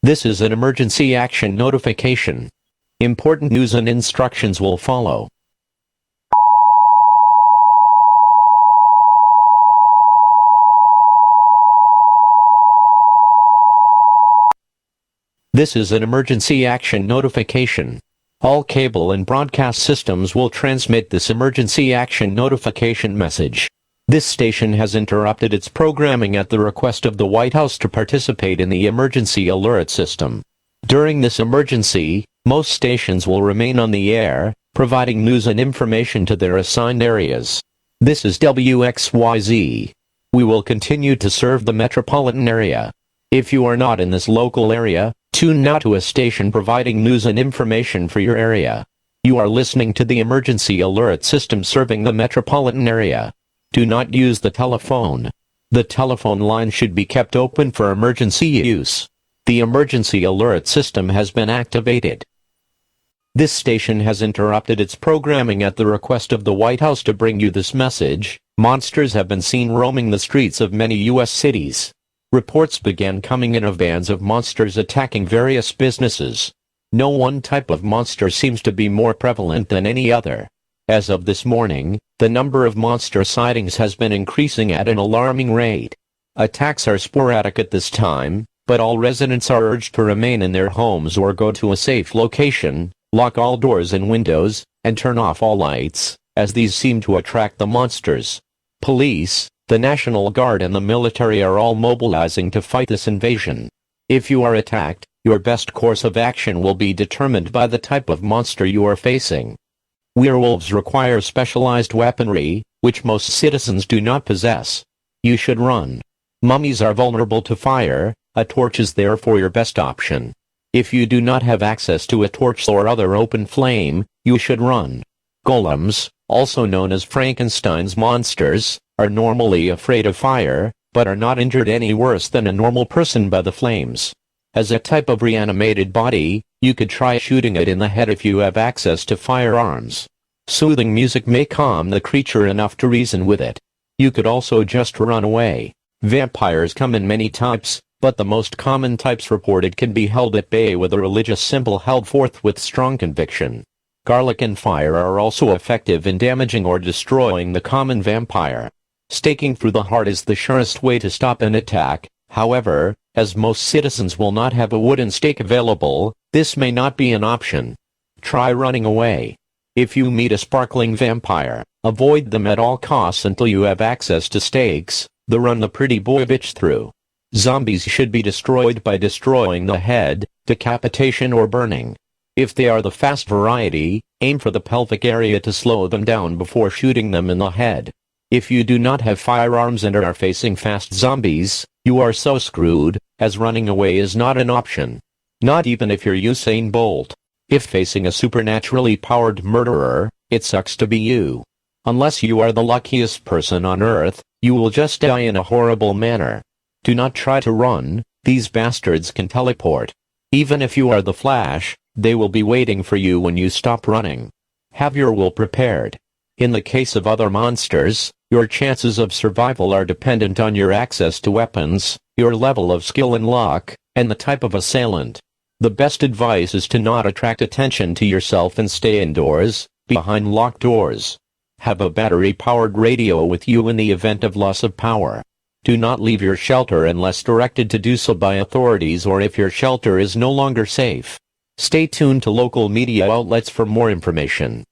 This is an emergency action notification. Important news and instructions will follow. This is an emergency action notification. All cable and broadcast systems will transmit this emergency action notification message. This station has interrupted its programming at the request of the White House to participate in the emergency alert system. During this emergency, most stations will remain on the air, providing news and information to their assigned areas. This is WXYZ. We will continue to serve the metropolitan area. If you are not in this local area, tune now to a station providing news and information for your area. You are listening to the emergency alert system serving the metropolitan area. Do not use the telephone. The telephone line should be kept open for emergency use. The emergency alert system has been activated. This station has interrupted its programming at the request of the White House to bring you this message. Monsters have been seen roaming the streets of many U.S. cities. Reports began coming in of bands of monsters attacking various businesses. No one type of monster seems to be more prevalent than any other. As of this morning, the number of monster sightings has been increasing at an alarming rate. Attacks are sporadic at this time, but all residents are urged to remain in their homes or go to a safe location, lock all doors and windows, and turn off all lights, as these seem to attract the monsters. Police, the National Guard and the military are all mobilizing to fight this invasion. If you are attacked, your best course of action will be determined by the type of monster you are facing. Werewolves require specialized weaponry, which most citizens do not possess. You should run. Mummies are vulnerable to fire. A torch is therefore your best option. If you do not have access to a torch or other open flame, you should run. Golems, also known as Frankenstein's monsters, are normally afraid of fire, but are not injured any worse than a normal person by the flames. As a type of reanimated body, you could try shooting it in the head if you have access to firearms. Soothing music may calm the creature enough to reason with it. You could also just run away. Vampires come in many types, but the most common types reported can be held at bay with a religious symbol held forth with strong conviction. Garlic and fire are also effective in damaging or destroying the common vampire. Staking through the heart is the surest way to stop an attack. However, as most citizens will not have a wooden stake available, this may not be an option. Try running away. If you meet a sparkling vampire, avoid them at all costs until you have access to stakes. Run the pretty boy bitch through. Zombies should be destroyed by destroying the head, decapitation or burning. If they are the fast variety, aim for the pelvic area to slow them down before shooting them in the head. If you do not have firearms and are facing fast zombies, you are so screwed, as running away is not an option. Not even if you're Usain Bolt. If facing a supernaturally powered murderer, it sucks to be you. Unless you are the luckiest person on earth, you will just die in a horrible manner. Do not try to run, these bastards can teleport. Even if you are the Flash, they will be waiting for you when you stop running. Have your will prepared. In the case of other monsters, your chances of survival are dependent on your access to weapons, your level of skill and luck, and the type of assailant. The best advice is to not attract attention to yourself and stay indoors, behind locked doors. Have a battery-powered radio with you in the event of loss of power. Do not leave your shelter unless directed to do so by authorities or if your shelter is no longer safe. Stay tuned to local media outlets for more information.